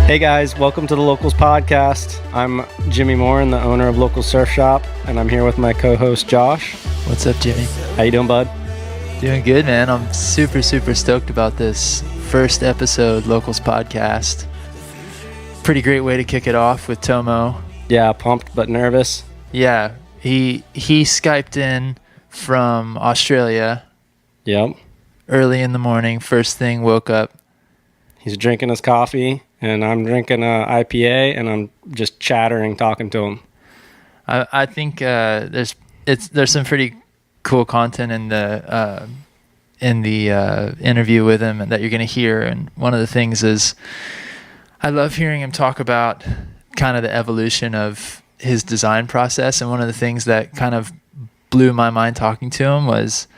Hey guys, welcome to the Locals Podcast. I'm Jimmy Morin, the owner of Local Surf Shop, and I'm here with my co-host Josh. What's up, Jimmy? How you doing, bud? Doing good, man. I'm super stoked about this first episode Locals Podcast. Pretty great way to kick it off with Tomo. Yeah, pumped but nervous. Yeah, he Skyped in from Australia. Yep. Early in the morning, first thing, woke up. He's drinking his coffee, and I'm drinking a IPA, and I'm just chattering, talking to him. I think there's some pretty cool content in the interview with him and that you're going to hear. And one of the things is I love hearing him talk about kind of the evolution of his design process. And one of the things that kind of blew my mind talking to him was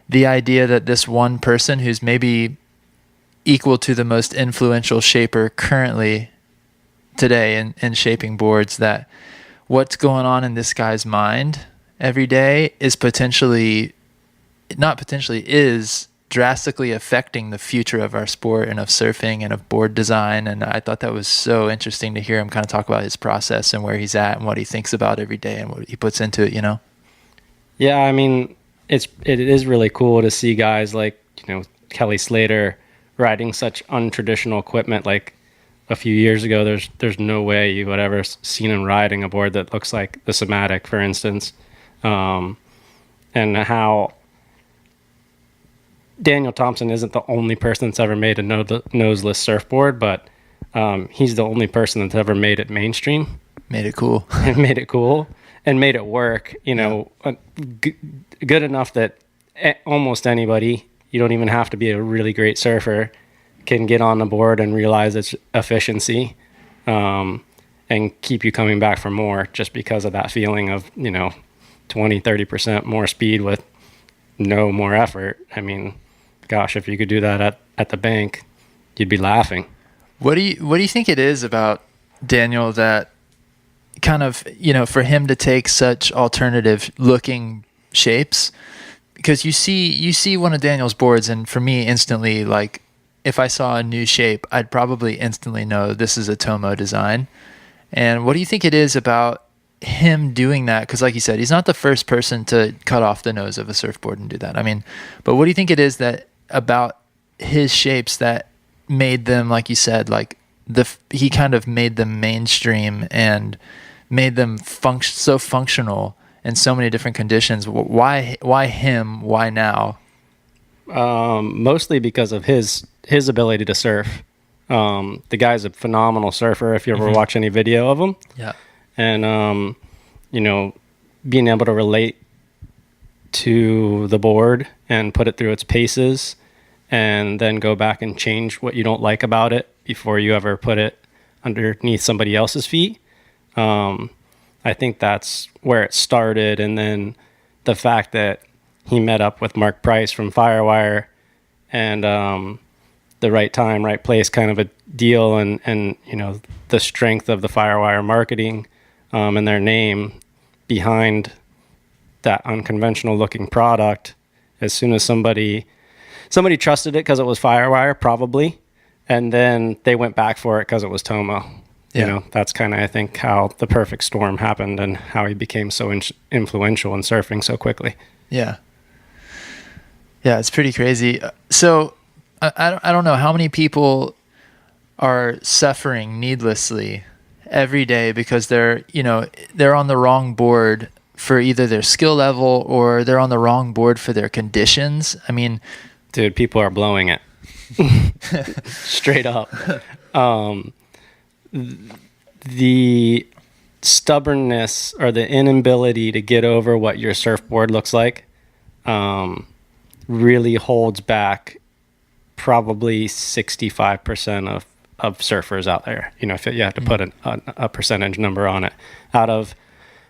the idea that this one person who's maybe equal to the most influential shaper currently today in shaping boards, that what's going on in this guy's mind every day is is drastically affecting the future of our sport and of surfing and of board design. And I thought that was so interesting to hear him kind of talk about his process and where he's at and what he thinks about every day and what he puts into it, you know? Yeah, I mean, it is really cool to see guys like, Kelly Slater riding such untraditional equipment. Like a few years ago, there's no way you would ever seen him riding a board that looks like the Somatic, for instance. And how Daniel Thompson isn't the only person that's ever made a noseless surfboard, but he's the only person that's ever made it mainstream. Made it cool. And made it cool and made it work, good enough that almost anybody, you don't even have to be a really great surfer, can get on the board and realize its efficiency and keep you coming back for more just because of that feeling of, 20-30% more speed with no more effort. I mean, gosh, if you could do that at the bank, you'd be laughing. What do you think it is about Daniel that kind of, for him to take such alternative looking shapes? Because you see one of Daniel's boards, and for me instantly, like if I saw a new shape, I'd probably instantly know this is a Tomo design. And what do you think it is about him doing that? Because like you said, he's not the first person to cut off the nose of a surfboard and do that. I mean, but what do you think it is that about his shapes that made them, like you said, like he kind of made them mainstream and made them so functional in so many different conditions? Why him? Why now? Mostly because of his ability to surf. The guy's a phenomenal surfer if you ever watch any video of him. Yeah. And, being able to relate to the board and put it through its paces and then go back and change what you don't like about it before you ever put it underneath somebody else's feet. I think that's where it started. And then the fact that he met up with Mark Price from Firewire and the right time, right place kind of a deal, and the strength of the Firewire marketing and their name behind that unconventional looking product. As soon as somebody trusted it because it was Firewire, probably, and then they went back for it because it was Tomo. Yeah. That's kind of, I think, how the perfect storm happened and how he became so influential in surfing so quickly. Yeah. Yeah, it's pretty crazy. So I don't know how many people are suffering needlessly every day because they're on the wrong board for either their skill level or they're on the wrong board for their conditions. I mean, dude, people are blowing it straight up. The stubbornness or the inability to get over what your surfboard looks like really holds back probably 65% of surfers out there. If you have to put a percentage number on it, out of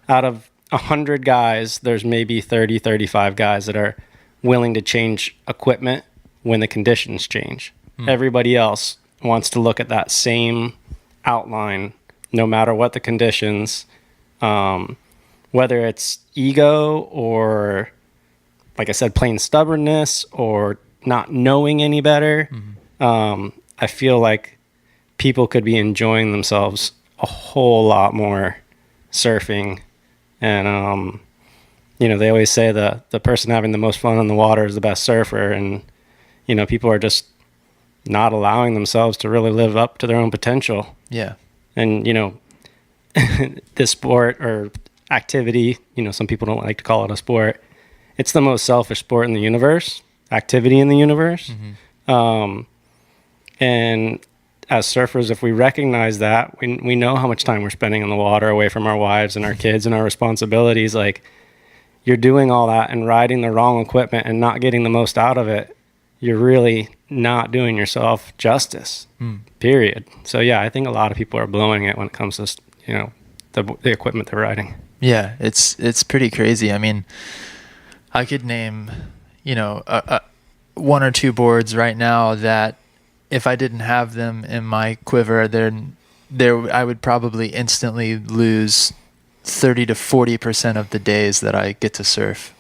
100 guys, there's maybe 35 guys that are willing to change equipment when the conditions change. Everybody else wants to look at that same outline no matter what the conditions, whether it's ego or, like I said, plain stubbornness or not knowing any better. I feel like people could be enjoying themselves a whole lot more surfing. And they always say the person having the most fun in the water is the best surfer, and people are just not allowing themselves to really live up to their own potential. Yeah. And this sport or activity, some people don't like to call it a sport, it's the most selfish sport in the universe, activity in the universe. And as surfers, if we recognize that, we know how much time we're spending in the water away from our wives and our kids and our responsibilities. Like, you're doing all that and riding the wrong equipment and not getting the most out of it, you're really not doing yourself justice, period. So, yeah, I think a lot of people are blowing it when it comes to, the equipment they're riding. Yeah, it's pretty crazy. I mean, I could name, one or two boards right now that if I didn't have them in my quiver, then I would probably instantly lose 30 to 40% of the days that I get to surf.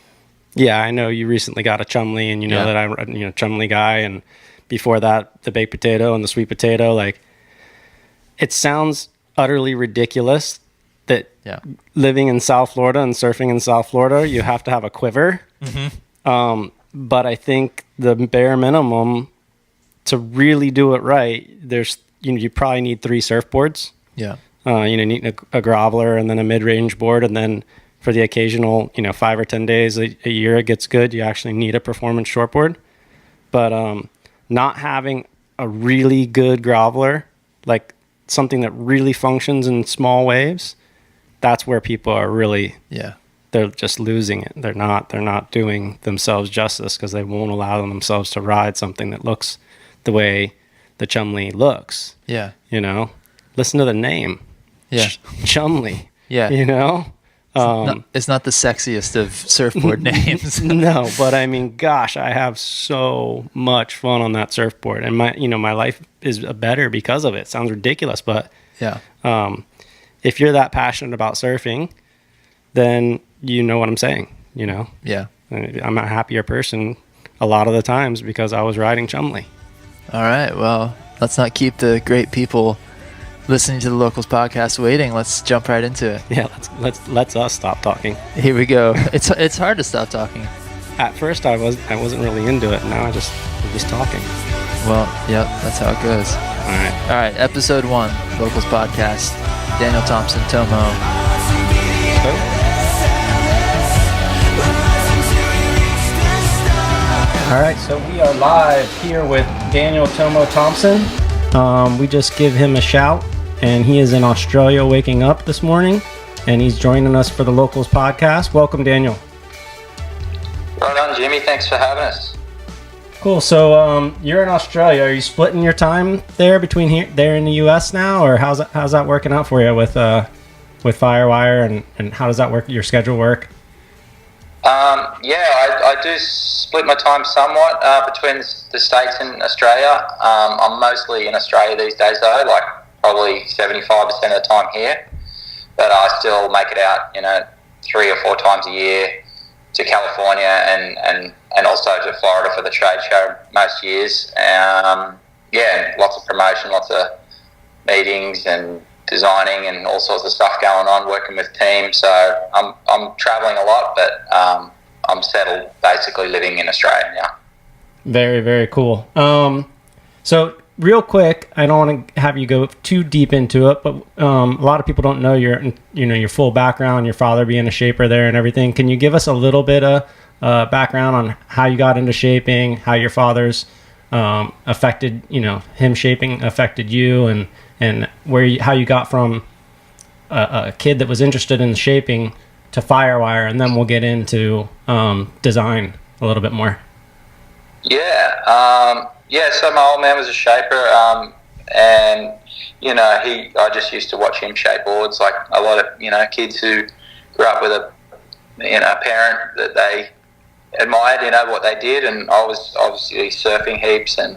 Yeah, I know you recently got a Chumley, and that I'm a Chumley guy, and before that, the baked potato and the sweet potato. Like, it sounds utterly ridiculous that living in South Florida and surfing in South Florida, you have to have a quiver. But I think the bare minimum to really do it right, there's you probably need 3 surfboards. Yeah. You need a groveler and then a mid-range board, and then for the occasional 5 or 10 days a year it gets good, you actually need a performance shortboard. But not having a really good groveler, like something that really functions in small waves, that's where people are really they're just losing it. They're not doing themselves justice because they won't allow themselves to ride something that looks the way the Chumley looks. Yeah. Listen to the name. Yeah. Chumley. Yeah. It's not the sexiest of surfboard names. No, but I mean, gosh, I have so much fun on that surfboard, and my life is better because of it. Sounds ridiculous, but if you're that passionate about surfing, then you know what I'm saying. Yeah. I'm a happier person a lot of the times because I was riding Chumley. All right. Well, let's not keep the great people listening to the Locals podcast waiting. Let's jump right into it. Yeah, let's us stop talking. Here we go. It's hard to stop talking. At first I wasn't really into it. Now I'm just talking. Well, yep, that's how it goes. All right, episode 1, Locals podcast. Daniel Thompson, Tomo. All right, so we are live here with Daniel Tomo Thompson. We just give him a shout, and he is in Australia waking up this morning, and he's joining us for the Locals podcast. Welcome, Daniel. Right on, Jimmy. Thanks for having us. Cool. So you're in Australia. Are you splitting your time there between there in the U.S. now, or how's that working out for you with Firewire, and how does that work? Your schedule work? I do split my time somewhat between the States and Australia. I'm mostly in Australia these days, though, like probably 75% of the time here. But I still make it out, 3 or 4 times a year to California and also to Florida for the trade show most years. Lots of promotion, lots of meetings and designing and all sorts of stuff going on, working with teams. So I'm traveling a lot, but I'm settled, basically living in Australia now. Very, very cool. So real quick, I don't want to have you go too deep into it, but a lot of people don't know your full background, your father being a shaper there and everything. Can you give us a little bit of background on how you got into shaping, how your father's affected, him shaping affected you, and how you got from a kid that was interested in shaping to Firewire, and then we'll get into design a little bit more. So my old man was a shaper, and I just used to watch him shape boards, like a lot of kids who grew up with a parent that they admired, what they did, and I was obviously surfing heaps, and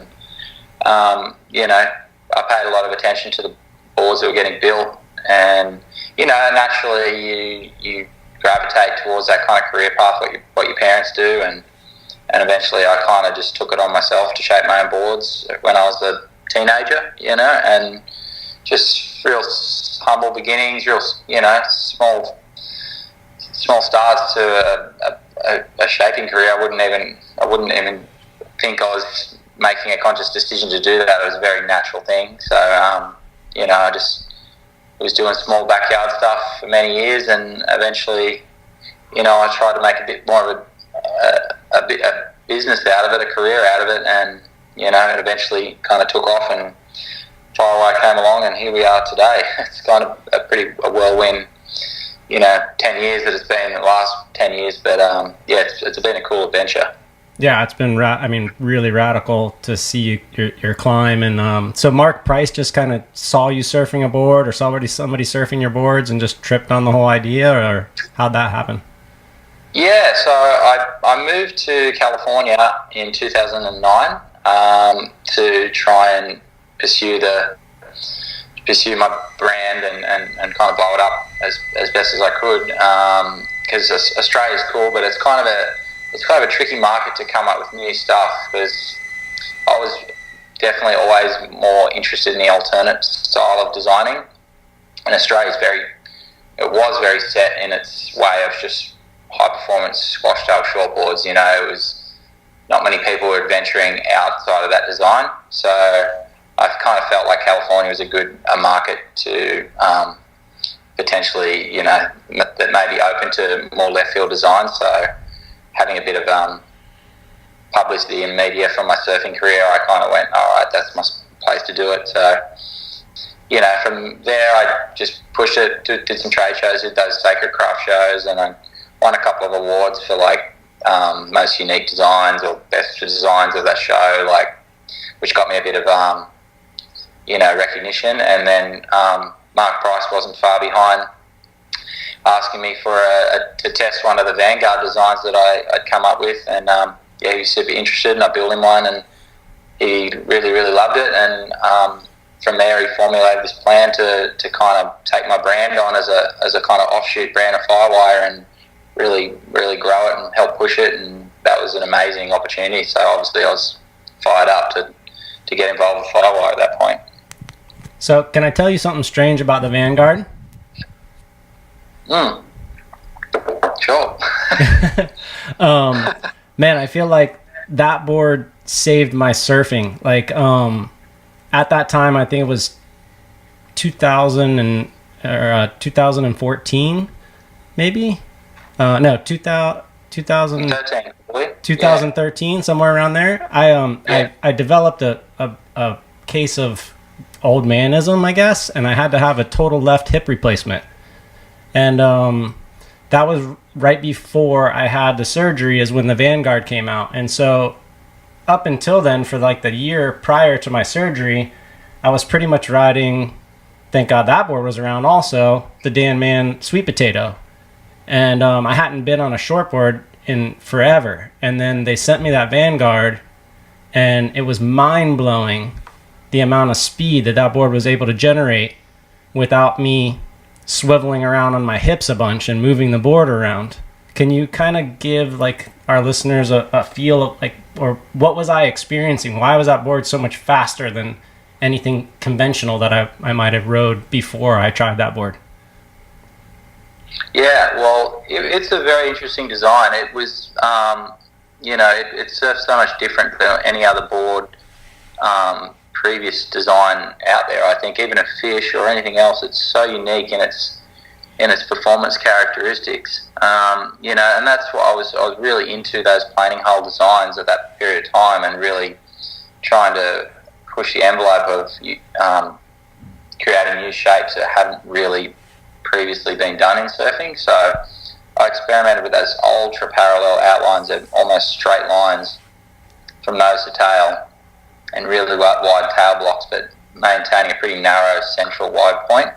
I paid a lot of attention to the boards that were getting built, and naturally you gravitate towards that kind of career path, what your parents do, and eventually I kind of just took it on myself to shape my own boards when I was a teenager, and just real humble beginnings, real, small starts to a shaping career. I wouldn't even think I was making a conscious decision to do that. It was a very natural thing. So, I just was doing small backyard stuff for many years, and eventually, I tried to make a bit more of a business out of it, a career out of it, and it eventually kind of took off, and Firewire came along, and here we are today. It's kind of a whirlwind, 10 years that it's been, the last 10 years, but it's been a cool adventure. Yeah, it's been, really radical to see your climb. And so Mark Price just kind of saw you surfing a board, or saw somebody surfing your boards and just tripped on the whole idea, or how'd that happen? Yeah, so I moved to California in 2009 to try and pursue my brand and kind of blow it up as best as I could, because Australia's cool, but it's kind of a tricky market to come up with new stuff, because I was definitely always more interested in the alternate style of designing, and Australia's it was very set in its way of just high performance squash tail shortboards. It was not many people were venturing outside of that design, so I kind of felt like California was a market to potentially, that may be open to more left field designs. So having a bit of publicity and media from my surfing career, I kind of went, all right, that's my place to do it. So, from there, I just pushed it, did some trade shows, did those Sacred Craft shows, and I won a couple of awards for most unique designs or best designs of that show, which got me a bit of recognition. And then Mark Price wasn't far behind, asking me to test one of the Vanguard designs that I'd come up with, and he was super interested, and I built him one, and he really, really loved it. And from there, he formulated this plan to kind of take my brand on as a kind of offshoot brand of Firewire, and really, really grow it and help push it. And that was an amazing opportunity. So obviously, I was fired up to get involved with Firewire at that point. So, can I tell you something strange about the Vanguard? Sure. Man, I feel like that board saved my surfing. At that time, I think it was 2014, maybe. No, 2013, somewhere around there. I developed a case of old manism, I guess, and I had to have a total left hip replacement. And that was right before I had the surgery, is when the Vanguard came out. And so up until then, for the year prior to my surgery, I was pretty much riding, thank God that board was around also, the Dan Man Sweet Potato. And I hadn't been on a shortboard in forever. And then they sent me that Vanguard, and it was mind-blowing the amount of speed that board was able to generate without me swiveling around on my hips a bunch and moving the board around. Can you kind of give our listeners a feel of or what was I experiencing? Why was that board so much faster than anything conventional that I might have rode before I tried that board? Yeah, well, it's a very interesting design. It was, it surfs so much different than any other board previous design out there. I think even a fish or anything else, it's so unique in its performance characteristics. And that's what I was really into, those planing hole designs at that period of time, and really trying to push the envelope of creating new shapes that hadn't really previously been done in surfing. So I experimented with those ultra parallel outlines of almost straight lines from nose to tail, and really wide tail blocks, but maintaining a pretty narrow central wide point.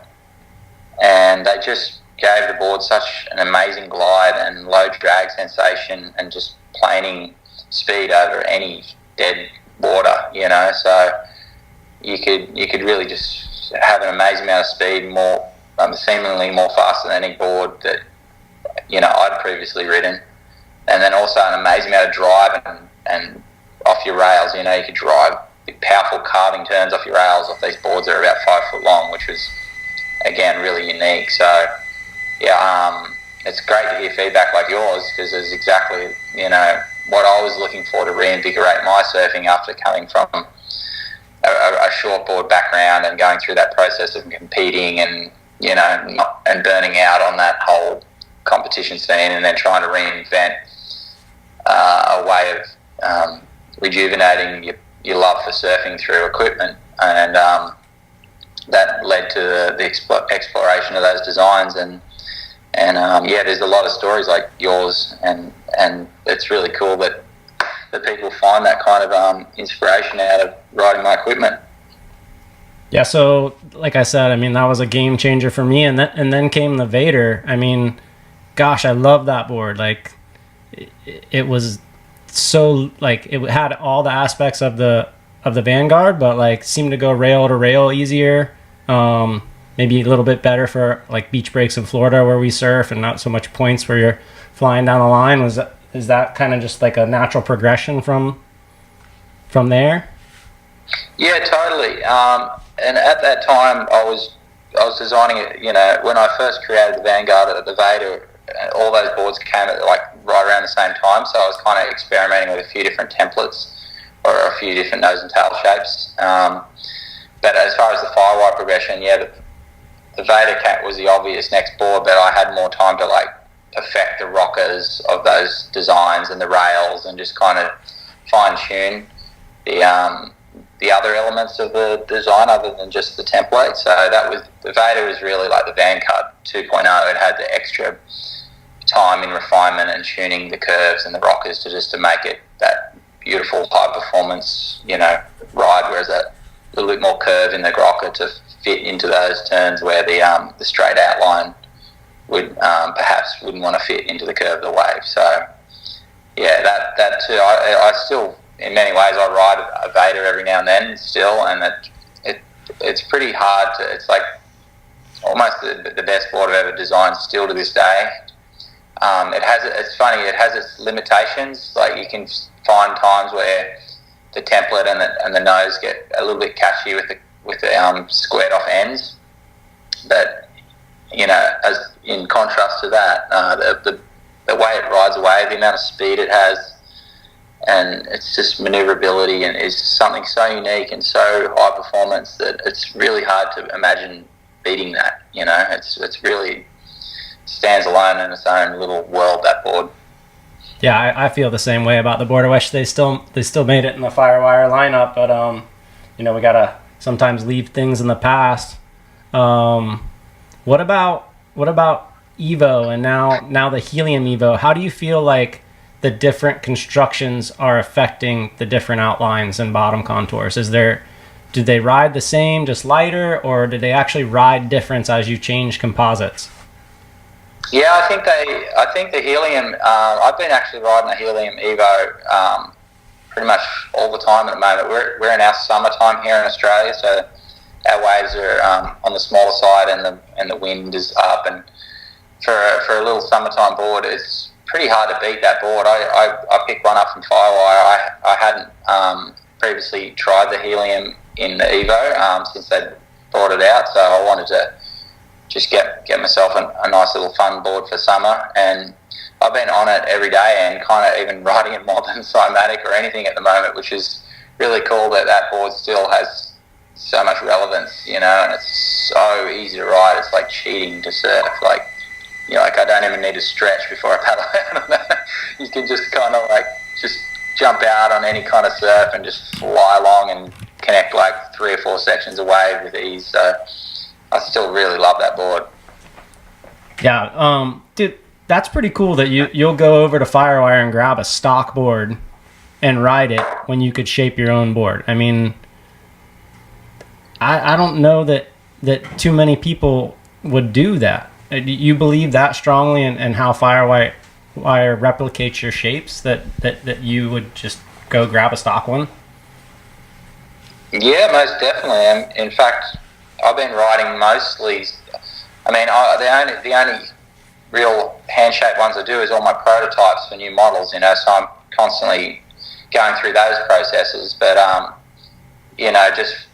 And they just gave the board such an amazing glide and low drag sensation, and just planing speed over any dead water, so you could really just have an amazing amount of speed, more seemingly more faster than any board that I'd previously ridden. And then also an amazing amount of drive and off your rails. You could drive big powerful carving turns off your rails off these boards that are about 5 foot long, which was again really unique. So yeah, it's great to hear feedback like yours, because it's exactly what I was looking for to reinvigorate my surfing after coming from a shortboard background and going through that process of competing and and burning out on that whole competition scene, and then trying to reinvent a way of rejuvenating your love for surfing through equipment, and that led to the exploration of those designs, and there's a lot of stories like yours, and it's really cool that people find that kind of inspiration out of riding my equipment. Yeah, so like I said, I mean, that was a game changer for me, and then came the Vader. I mean, gosh, I love that board. Like, it was so, like, it had all the aspects of the Vanguard, but like seemed to go rail to rail easier. Maybe a little bit better for like beach breaks in Florida where we surf, and not so much points where you're flying down the line. Is that kind of just like a natural progression from there? Yeah, totally. And at that time, I was designing it. When I first created the Vanguard, the Vader, all those boards came at like right around the same time. So I was kind of experimenting with a few different templates or a few different nose and tail shapes. But as far as the firewire progression, the Vader Cat was the obvious next board, but I had more time to like affect the rockers of those designs and the rails, and just kind of fine tune the other elements of the design other than just the template. So the Vader was really like the Vanguard 2.0. It had the extra time in refinement and tuning the curves and the rockers to make it that beautiful high performance ride, whereas a little bit more curve in the rocker to fit into those turns where the straight outline perhaps wouldn't want to fit into the curve of the wave. So yeah, that too. I still, in many ways, I ride a Vader every now and then still, and it's pretty hard to. It's like almost the best board I've ever designed still to this day. It's funny. It has its limitations. Like, you can find times where the template and the nose get a little bit catchy with the squared off ends, but as in contrast to that, the way it rides away, the amount of speed it has, and it's just maneuverability, and is something so unique and so high performance that it's really hard to imagine beating that. It's really stands alone in its own little world, that board. Yeah, I feel the same way about the board. I wish they still made it in the Firewire lineup, but we gotta sometimes leave things in the past. What about Evo, and now the Helium Evo? How do you feel like the different constructions are affecting the different outlines and bottom contours? Do they ride the same, just lighter, or do they actually ride different as you change composites? Yeah, I think the Helium. I've been actually riding the Helium Evo pretty much all the time at the moment. We're in our summertime here in Australia, so our waves are on the smaller side, and the wind is up. And for a little summertime board, it's pretty hard to beat that board. I picked one up from Firewire. I hadn't previously tried the Helium in the Evo since they'd brought it out, so I wanted to just get myself a nice little fun board for summer, and I've been on it every day, and kind of even riding it more than Cymatic or anything at the moment, which is really cool that board still has so much relevance, and it's so easy to ride. It's like cheating to surf. Like, I don't even need to stretch before I paddle out on that. You can just kind of like just jump out on any kind of surf and just fly along and connect like 3 or 4 sections of wave with ease. So I still really love that board. Yeah, dude, that's pretty cool that you'll go over to Firewire and grab a stock board and ride it when you could shape your own board. I mean, I don't know that too many people would do that. You believe that strongly in how Firewire replicates your shapes, that you would just go grab a stock one? Yeah, most definitely. And in fact, I've been riding mostly. I mean, the only real hand-shaped ones I do is all my prototypes for new models. So I'm constantly going through those processes. But just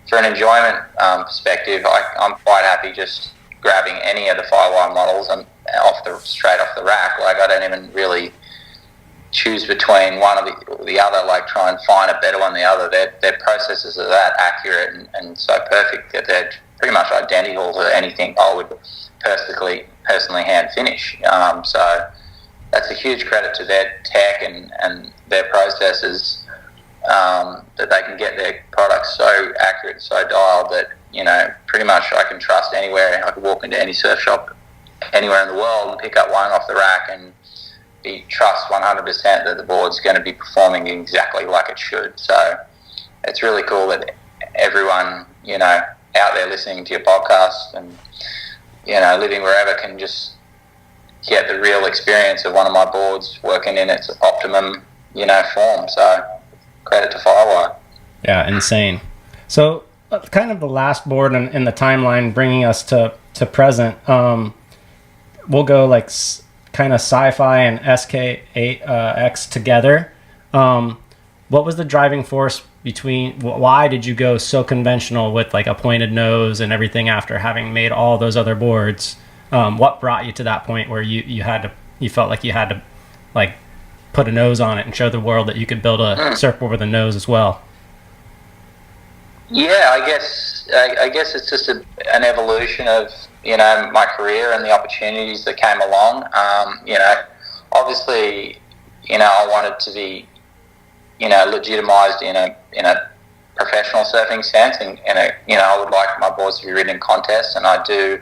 for an enjoyment perspective, I'm quite happy just grabbing any of the Firewire models and straight off the rack. Like, I don't even really choose between one or the other, like try and find a better one than the other. Their processes are that accurate and so perfect that they're pretty much identical to anything I would personally hand finish. So that's a huge credit to their tech and their processes, that they can get their products so accurate, so dialed that, pretty much I can trust anywhere. I could walk into any surf shop anywhere in the world and pick up one off the rack and trust 100% that the board's going to be performing exactly like it should. So it's really cool that everyone, out there listening to your podcast and, living wherever can just get the real experience of one of my boards working in its optimum, form. So credit to Firewire. Yeah, insane. So kind of the last board in the timeline bringing us to present, we'll go like kind of sci-fi and SK8X together. What was the driving force why did you go so conventional with like a pointed nose and everything after having made all those other boards? What brought you to that point where you felt like you had to like put a nose on it and show the world that you could build a surfboard with a nose as well? Yeah, I guess it's just an evolution of my career and the opportunities that came along. Obviously, I wanted to be legitimized in a professional surfing sense, and I would like my boards to be ridden in contests, and I do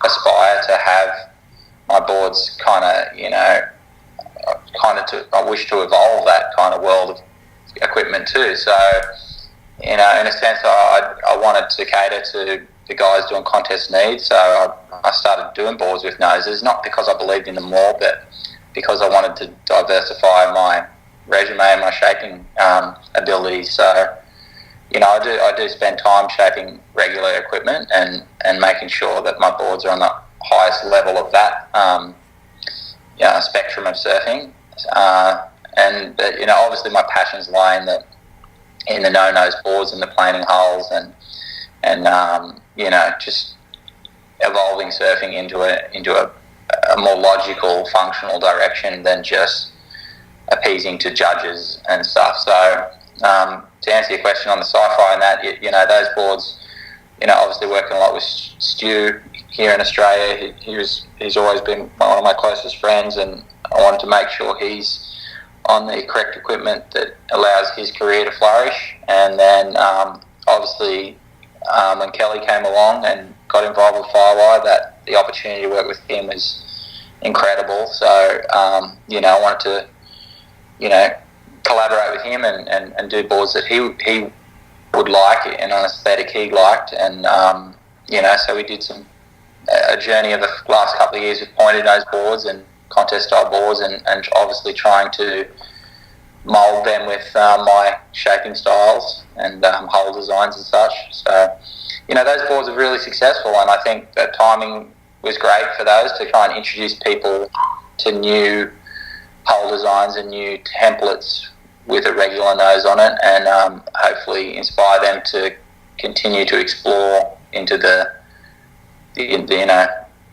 aspire to have my boards I wish to evolve that kind of world of equipment too. So, in a sense, I wanted to cater to the guys doing contest needs. So I started doing boards with noses, not because I believed in them more, but because I wanted to diversify my resume and my shaping abilities. So, I do spend time shaping regular equipment and making sure that my boards are on the highest level of that spectrum of surfing. And obviously my passions lie in the no-nose boards and the planing hulls and just evolving surfing into a more logical, functional direction than just appeasing to judges and stuff. So to answer your question on the sci-fi and that, those boards, obviously working a lot with Stu here in Australia, he's always been one of my closest friends, and I wanted to make sure he's on the correct equipment that allows his career to flourish. And then obviously when Kelly came along and got involved with Firewire, that the opportunity to work with him was incredible. So I wanted to collaborate with him and do boards that he would like and an aesthetic he liked. And so we did a journey of the last couple of years with pointed nose boards and contest style boards, and obviously trying to mould them with my shaping styles and hull designs and such. So those boards are really successful, and I think that timing was great for those to try and introduce people to new hull designs and new templates with a regular nose on it, and hopefully inspire them to continue to explore into the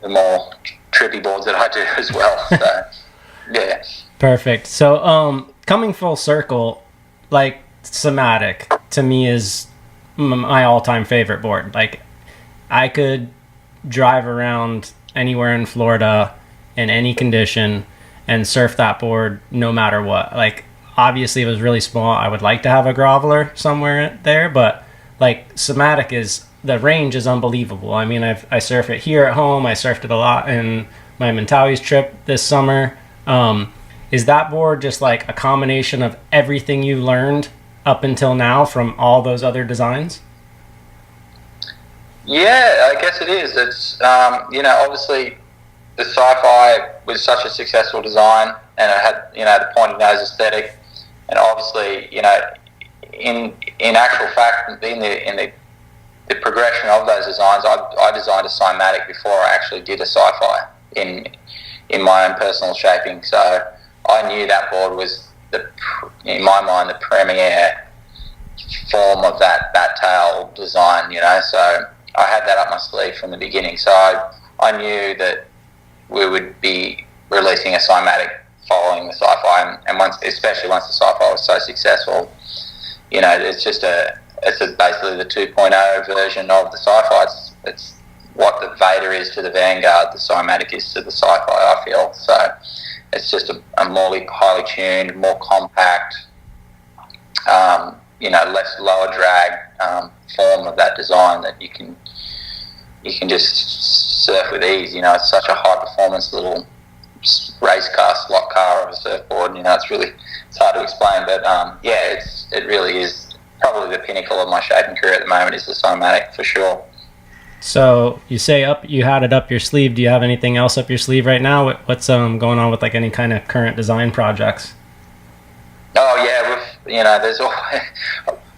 more trippy boards that I do as well. So yeah. Perfect. So coming full circle, like Somatic to me is my all-time favorite board. Like, I could drive around anywhere in Florida in any condition and surf that board no matter what. Like, obviously it was really small. I would like to have a groveler somewhere there, but like Somatic the range is unbelievable. I mean, I surf it here at home. I surfed it a lot in my Mentawais trip this summer. Is that board just like a combination of everything you learned up until now from all those other designs? Yeah, I guess it is. It's obviously the sci-fi was such a successful design, and it had the pointed nose aesthetic, and obviously in actual fact in the progression of those designs, I designed a Cymatic before I actually did a sci-fi in my own personal shaping. So I knew that board was in my mind the premier form of that bat tail design, so I had that up my sleeve from the beginning. So I knew that we would be releasing a cymatic following the sci-fi, and especially once the sci-fi was so successful, it's basically the 2.0 version of the sci-fi. It's what the Vader is to the Vanguard, the cymatic is to the sci-fi, I feel. So it's just a more highly tuned, more compact, less lower drag form of that design that you can just surf with ease. It's such a high performance little race car, slot car of a surfboard. It's hard to explain, but it really is probably the pinnacle of my shaping career at the moment is the cymatic for sure. So you say you had it up your sleeve. Do you have anything else up your sleeve right now? What's going on with like any kind of current design projects? Oh yeah, there's always,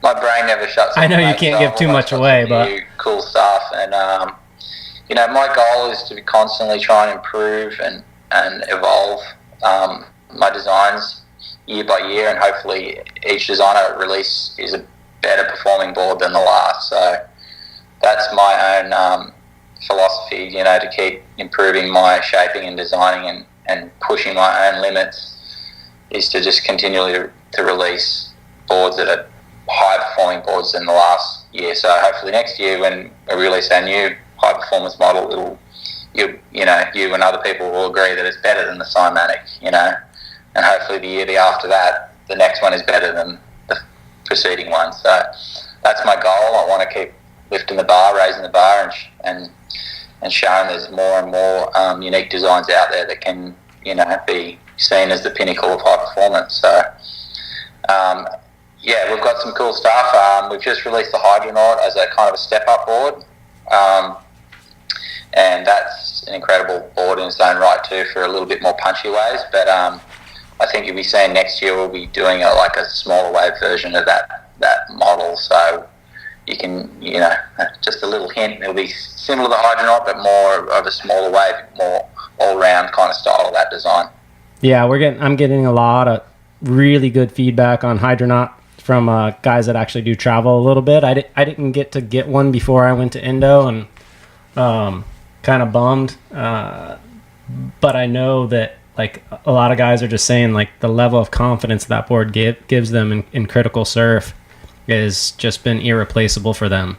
my brain never shuts off. I know you can't give too much away, but cool stuff, and my goal is to constantly try and improve and evolve my designs year by year, and hopefully each design I release is a better performing board than the last. So that's my own philosophy, to keep improving my shaping and designing and pushing my own limits, is to just continually to release boards that are high performing boards than the last year. So hopefully next year when we release our new high performance model, you and other people will agree that it's better than the cymatic, and hopefully the year after that, the next one is better than the preceding one. So that's my goal. I want to keep lifting the bar, raising the bar, and showing there's more and more unique designs out there that can, be seen as the pinnacle of high performance. So, we've got some cool stuff. We've just released the Hydronaut as a kind of a step-up board, and that's an incredible board in its own right too for a little bit more punchy waves. But I think you'll be seeing next year we'll be doing a smaller wave version of that model. So you can, just a little hint, it'll be similar to the Hydronaut, but more of a smaller wave, more all-round kind of style of that design. Yeah, I'm getting a lot of really good feedback on Hydronaut from guys that actually do travel a little bit. I didn't get one before I went to Indo, and kind of bummed. But I know that like a lot of guys are just saying like the level of confidence that board gives them in critical surf has just been irreplaceable for them.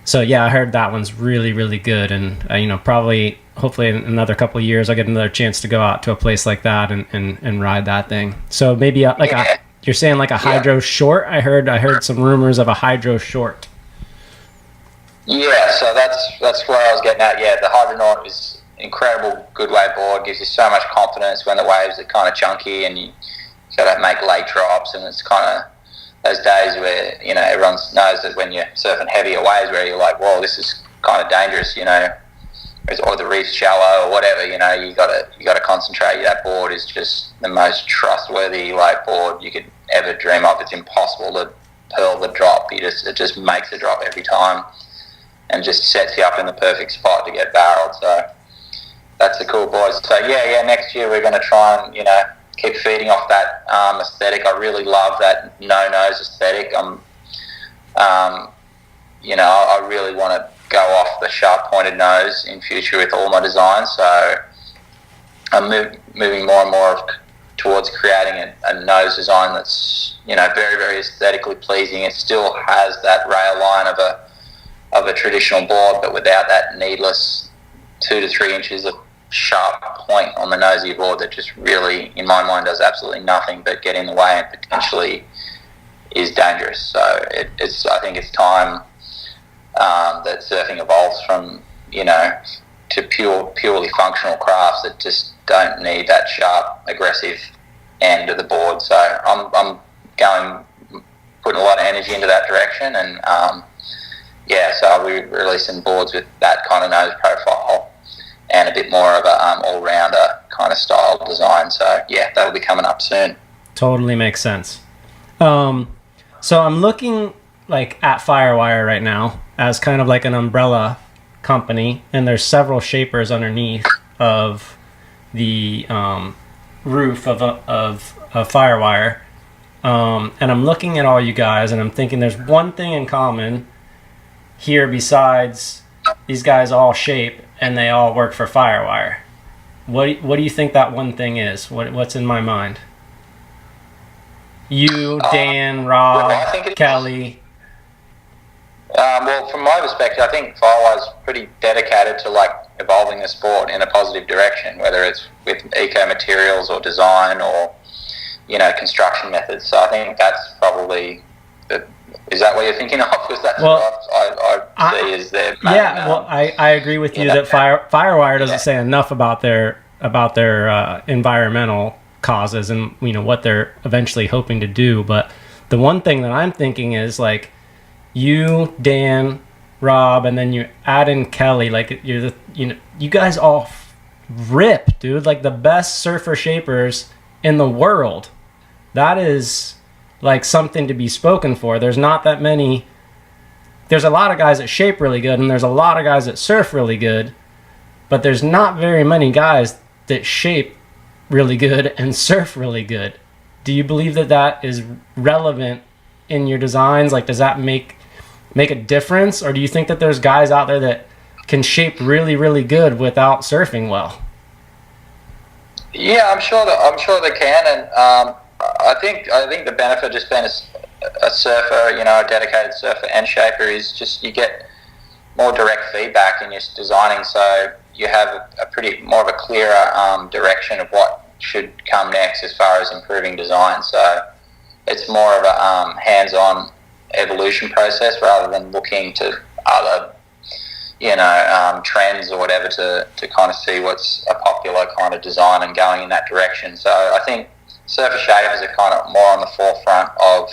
So yeah, I heard that one's really, really good, and probably hopefully in another couple of years I'll get another chance to go out to a place like that and ride that thing. So maybe you're saying like a hydro short. I heard some rumors of a hydro short. Yeah, so that's where I was getting at. Yeah, the Hydronaut is incredible, good wave board, gives you so much confidence when the waves are kind of chunky and you got to make late drops, and it's kind of those days where everyone knows that when you're surfing heavier waves where you're like, whoa, this is kind of dangerous, or the reef's shallow or whatever, you got to concentrate. That board is just the most trustworthy wave board you could ever dream of. It's impossible to pearl the drop. It just makes a drop every time and just sets you up in the perfect spot to get barreled. So that's the cool boys. So yeah, next year we're going to try and keep feeding off that aesthetic. I really love that no-nose aesthetic. I really want to go off the sharp-pointed nose in future with all my designs. So I'm moving more and more towards creating a nose design that's very, very aesthetically pleasing. It still has that rail line of a traditional board, but without that needless 2 to 3 inches of sharp point on the nose of your board that just really, in my mind, does absolutely nothing but get in the way and potentially is dangerous. So I think it's time that surfing evolves from to purely functional crafts that just don't need that sharp, aggressive end of the board. So I'm putting a lot of energy into that direction, and so I'll be releasing boards with that kind of nose profile and a bit more of a all-rounder kind of style design. So yeah, that'll be coming up soon. Totally makes sense. So I'm looking like at Firewire right now as kind of like an umbrella company, and there's several shapers underneath of the roof of Firewire. And I'm looking at all you guys, and I'm thinking there's one thing in common here besides these guys all shape and they all work for Firewire. What do you think that one thing is? What's in my mind? You, Dan, Rob, I think Kelly. Well, from my perspective, I think Firewire's pretty dedicated to like evolving the sport in a positive direction, whether it's with eco materials or design or construction methods. So I think that's probably the. Is that what you're thinking of? Because that's what I see as their main, I agree with you that Firewire doesn't say enough about their environmental causes and what they're eventually hoping to do. But the one thing that I'm thinking is like you, Dan, Rob, and then you add in Kelly. Like you guys all rip, dude. Like the best surfer shapers in the world. That is like something to be spoken for. There's not that many. There's a lot of guys that shape really good, and there's a lot of guys that surf really good, but there's not very many guys that shape really good and surf really good. Do you believe that is relevant in your designs? Like, does that make a difference, or do you think that there's guys out there that can shape really, really good without surfing well? Yeah, I'm sure they can, and I think the benefit of just being a surfer, a dedicated surfer and shaper is just you get more direct feedback in your designing, so you have a pretty more of a clearer direction of what should come next as far as improving design. So it's more of a hands-on evolution process rather than looking to other trends or whatever to kind of see what's a popular kind of design and going in that direction. So I think surfer shapers are kind of more on the forefront of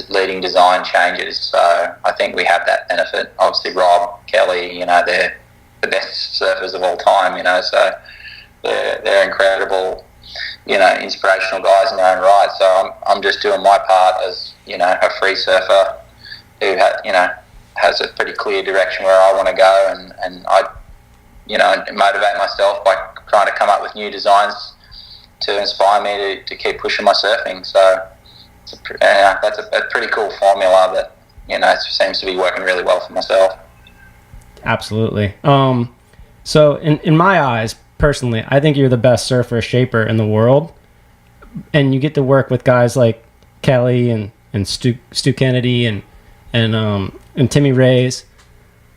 leading design changes. So I think we have that benefit. Obviously, Rob, Kelly, they're the best surfers of all time. So they're incredible, inspirational guys in their own right. So I'm just doing my part as a free surfer who has a pretty clear direction where I want to go, and I motivate myself by trying to come up with new designs to inspire me to keep pushing my surfing. So that's a pretty cool formula that seems to be working really well for myself. Absolutely. So in my eyes, personally, I think you're the best surfer shaper in the world, and you get to work with guys like Kelly and Stu Kennedy and Timmy Reyes.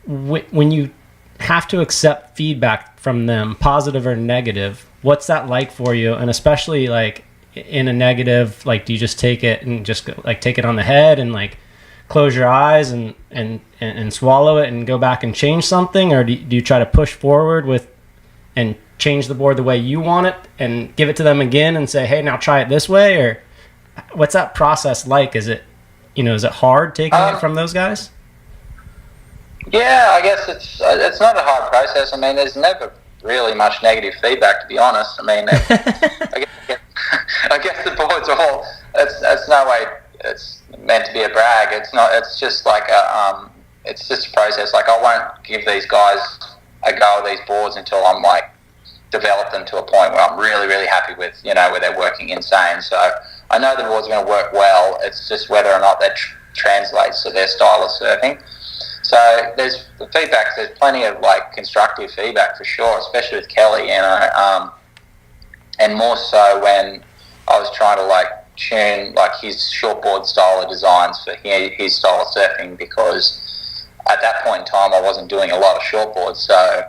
When you have to accept feedback from them, positive or negative, what's that like for you? And especially like in a negative, like do you just take it and just like take it on the head and like close your eyes and swallow it and go back and change something, or do you try to push forward and change the board the way you want it and give it to them again and say, hey, now try it this way? Or what's that process like? Is it hard taking it from those guys? Yeah, I guess it's not a hard process. I mean, there's never really much negative feedback, to be honest. I mean, I guess the board's all. It's no way. It's meant to be a brag. It's not. It's just like it's just a process. Like I won't give these guys a go at these boards until I'm like develop them to a point where I'm really, really happy with. Where they're working insane. So I know the board's going to work well. It's just whether or not that translates to their style of surfing. So there's the feedback. There's plenty of like constructive feedback for sure, especially with Kelly, and more so when I was trying to like tune like his shortboard style of designs for his style of surfing, because at that point in time I wasn't doing a lot of shortboards, so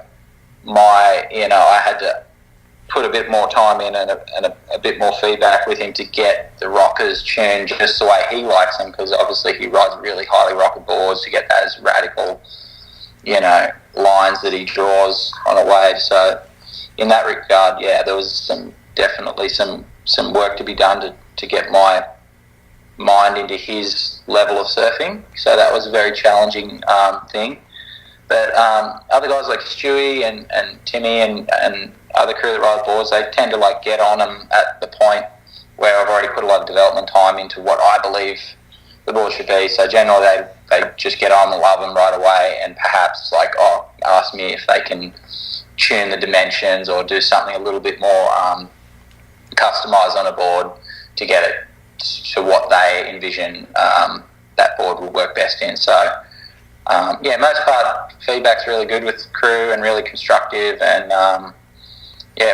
I had to put a bit more time in and a bit more feedback with him to get the rockers tuned just the way he likes them, because obviously he rides really highly rocketed boards to get those radical, lines that he draws on a wave. So in that regard, yeah, there was definitely some work to be done to get my mind into his level of surfing. So that was a very challenging thing. But other guys like Stewie and Timmy and other crew that ride boards, they tend to like get on them at the point where I've already put a lot of development time into what I believe the board should be. So generally they just get on and love them right away, and perhaps like ask me if they can tune the dimensions or do something a little bit more customized on a board to get it to what they envision that board will work best in. So most part feedback's really good with the crew and really constructive, and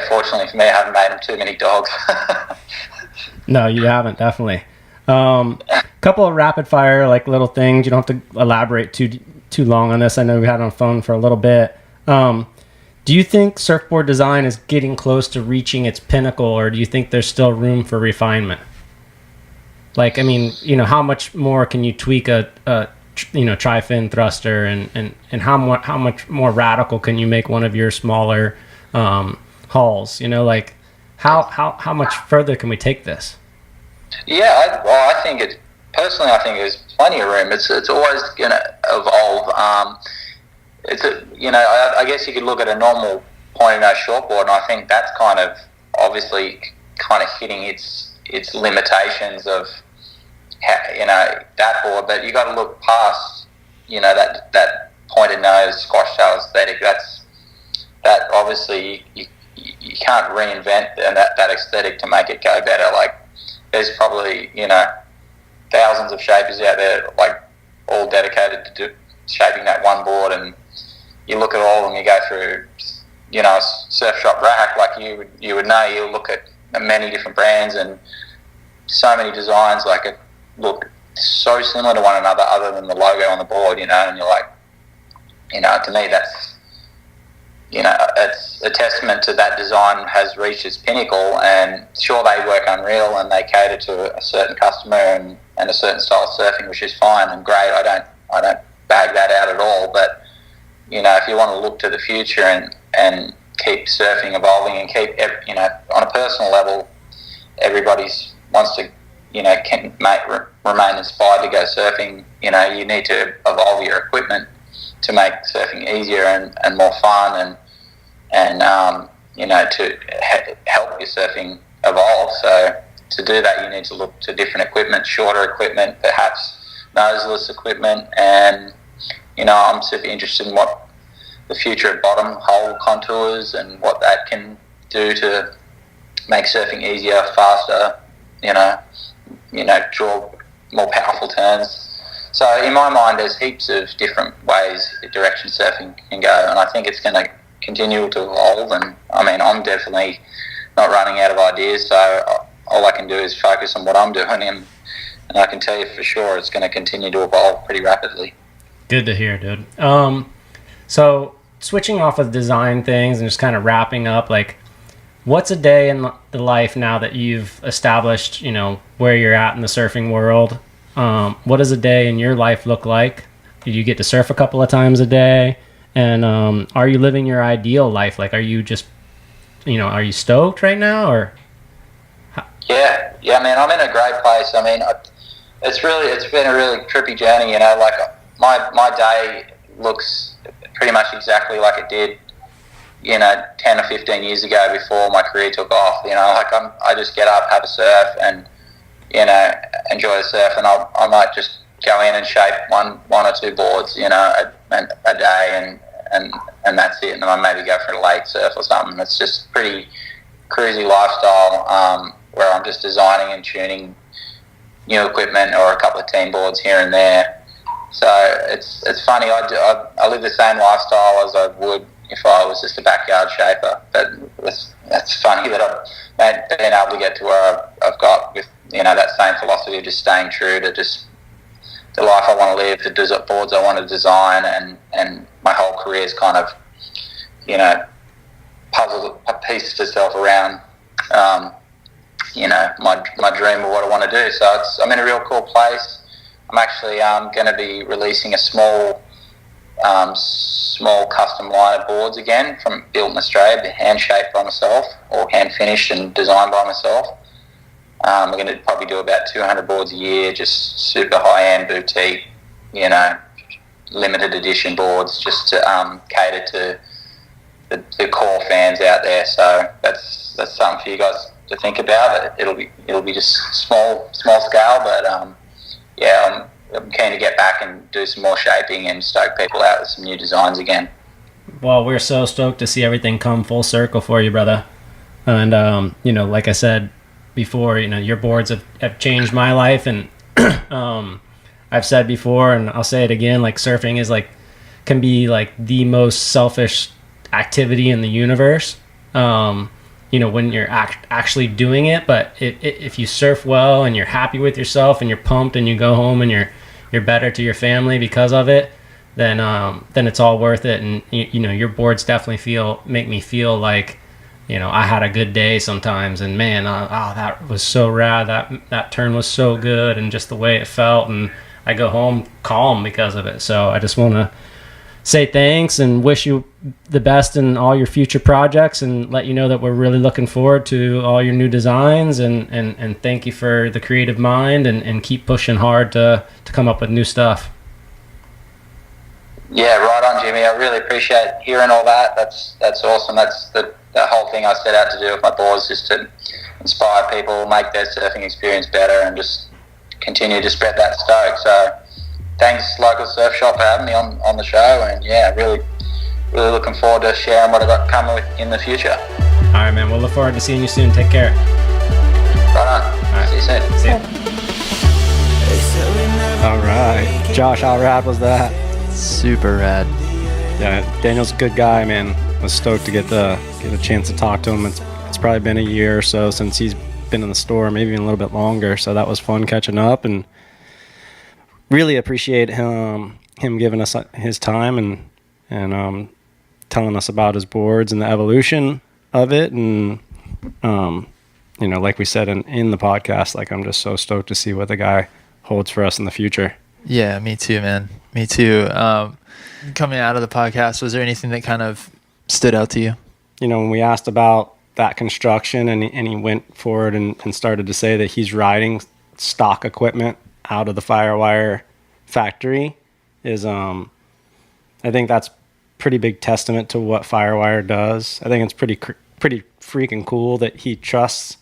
fortunately for me, I haven't made them too many dogs. No, you haven't, definitely. Couple of rapid fire like little things. You don't have to elaborate too long on this. I know we had on the phone for a little bit. Do you think surfboard design is getting close to reaching its pinnacle, or do you think there's still room for refinement? Like, I mean, how much more can you tweak a tri-fin thruster, and how much more radical can you make one of your smaller hulls? Like how much further can we take this? Yeah, I think I think there's plenty of room. It's always going to evolve. I guess you could look at a normal point shortboard, and I think that's kind of obviously kind of hitting its limitations of that board. But you got to look past that pointed nose squash tail aesthetic. That obviously you can't reinvent that aesthetic to make it go better. Like there's probably thousands of shapers out there like all dedicated to shaping that one board, and you look at all of them, you go through, surf shop rack, like you would know, you look at many different brands and so many designs, like it look so similar to one another other than the logo on the board, and you're like, to me that's, it's a testament to that design has reached its pinnacle, and sure they work unreal and they cater to a certain customer and a certain style of surfing, which is fine and great. I don't bag that out at all, but if you want to look to the future and keep surfing evolving and keep, on a personal level, everybody wants to, remain inspired to go surfing. You need to evolve your equipment to make surfing easier and more fun and to help your surfing evolve. So to do that, you need to look to different equipment, shorter equipment, perhaps noseless equipment, and I'm super interested in what the future of bottom hole contours and what that can do to make surfing easier, faster, draw more powerful turns. So in my mind, there's heaps of different ways direction surfing can go, and I think it's going to continue to evolve. And I mean, I'm definitely not running out of ideas, so all I can do is focus on what I'm doing, and I can tell you for sure it's going to continue to evolve pretty rapidly. Good to hear, dude. So switching off of design things and just kind of wrapping up, like, what's a day in the life now that you've established, where you're at in the surfing world? What does a day in your life look like? Do you get to surf a couple of times a day? And are you living your ideal life? Like, are you just, are you stoked right now, or? Yeah, man, I'm in a great place. I mean, it's been a really trippy journey, like my day looks pretty much exactly like it did, 10 or 15 years ago before my career took off. I just get up, have a surf, and enjoy the surf, and I might just go in and shape one or two boards, a day, and that's it. And then I maybe go for a late surf or something. It's just pretty cruisy lifestyle, where I'm just designing and tuning new equipment or a couple of team boards here and there. So it's funny. I live the same lifestyle as I would if I was just a backyard shaper. But that's funny that I've been able to get to where I've got with that same philosophy of just staying true to just the life I want to live, the boards I want to design, and my whole career is kind of pieced itself around my dream of what I want to do. So I'm in a real cool place. I'm actually going to be releasing a small custom line of boards again from built in Australia, hand shaped by myself or hand finished and designed by myself. We're going to probably do about 200 boards a year, just super high end boutique, limited edition boards, just to cater to the core fans out there. So that's something for you guys to think about. It'll be just small scale, but I'm keen to get back and do some more shaping and stoke people out with some new designs again. Well, we're so stoked to see everything come full circle for you, brother. And like I said, before, your boards have changed my life. And I've said before, and I'll say it again, like surfing is like, can be like the most selfish activity in the universe. When you're actually doing it, but if you surf well and you're happy with yourself and you're pumped and you go home and you're better to your family because of it, then it's all worth it. And your boards definitely make me feel like, I had a good day sometimes, and man, that was so rad. That turn was so good, and just the way it felt, and I go home calm because of it. So I just want to say thanks and wish you the best in all your future projects, and let you know that we're really looking forward to all your new designs, and thank you for the creative mind, and keep pushing hard to come up with new stuff. Yeah, right on, Jimmy. I really appreciate hearing all that. That's awesome. That's the whole thing I set out to do with my boards, is to inspire people, make their surfing experience better, and just continue to spread that stoke. So thanks, Local Surf Shop, for having me on the show. And yeah, really looking forward to sharing what I've got coming in the future. All right, man. We'll look forward to seeing you soon. Take care. Right on. All right. See you soon. See ya. All right. Josh, how rad was that? Super rad. Yeah, Daniel's a good guy, man. I was stoked to get a chance to talk to him. It's probably been a year or so since he's been in the store, maybe even a little bit longer. So that was fun catching up, and really appreciate him giving us his time and telling us about his boards and the evolution of it. And like we said in the podcast, like, I'm just so stoked to see what the guy holds for us in the future. Yeah, me too, man. Me too. Coming out of the podcast, was there anything that kind of stood out to you? When we asked about that construction, and he went forward and started to say that he's riding stock equipment out of the Firewire factory, is I think that's pretty big testament to what Firewire does. I think it's pretty freaking cool that he trusts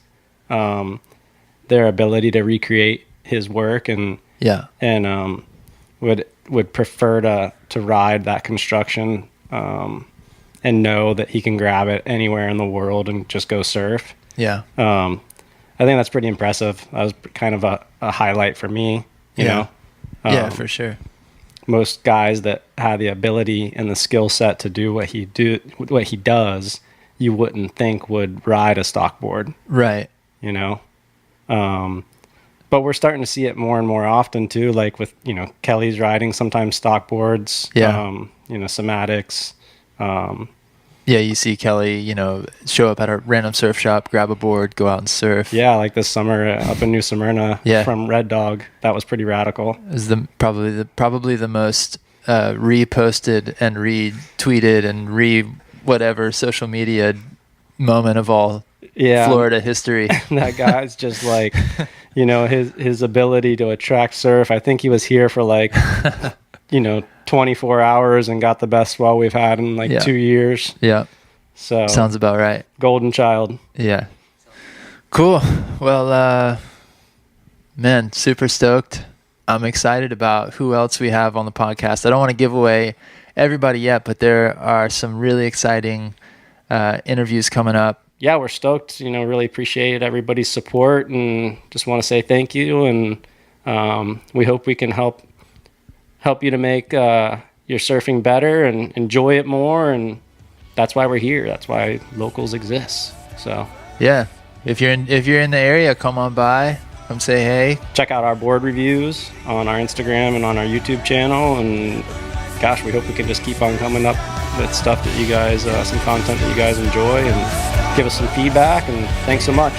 their ability to recreate his work, and would prefer to ride that construction, and know that he can grab it anywhere in the world and just go surf. Yeah. I think that's pretty impressive. That was kind of a highlight for me, you know? Yeah, for sure. Most guys that have the ability and the skill set to do what he does, you wouldn't think would ride a stock board. Right. But we're starting to see it more and more often too, like with, Kelly's riding sometimes stock boards, somatics. Yeah, you see Kelly, show up at a random surf shop, grab a board, go out and surf. Yeah, like this summer up in New Smyrna from Red Dog. That was pretty radical. It was probably the most reposted and retweeted and whatever social media moment of all Florida history. That guy's just like, his ability to attract surf. I think he was here for 24 hours and got the best swell we've had in 2 years. Yeah. So sounds about right. Golden child. Yeah. Cool. Well, man, super stoked. I'm excited about who else we have on the podcast. I don't want to give away everybody yet, but there are some really exciting interviews coming up. Yeah, we're stoked. Really appreciate everybody's support, and just want to say thank you. And we hope we can help you to make your surfing better and enjoy it more. And that's why we're here. That's why Locals exists. So yeah, if you're in the area, come on by, come say hey. Check out our board reviews on our Instagram and on our YouTube channel. And gosh, we hope we can just keep on coming up with stuff that you guys, some content that you guys enjoy, and give us some feedback. And thanks so much.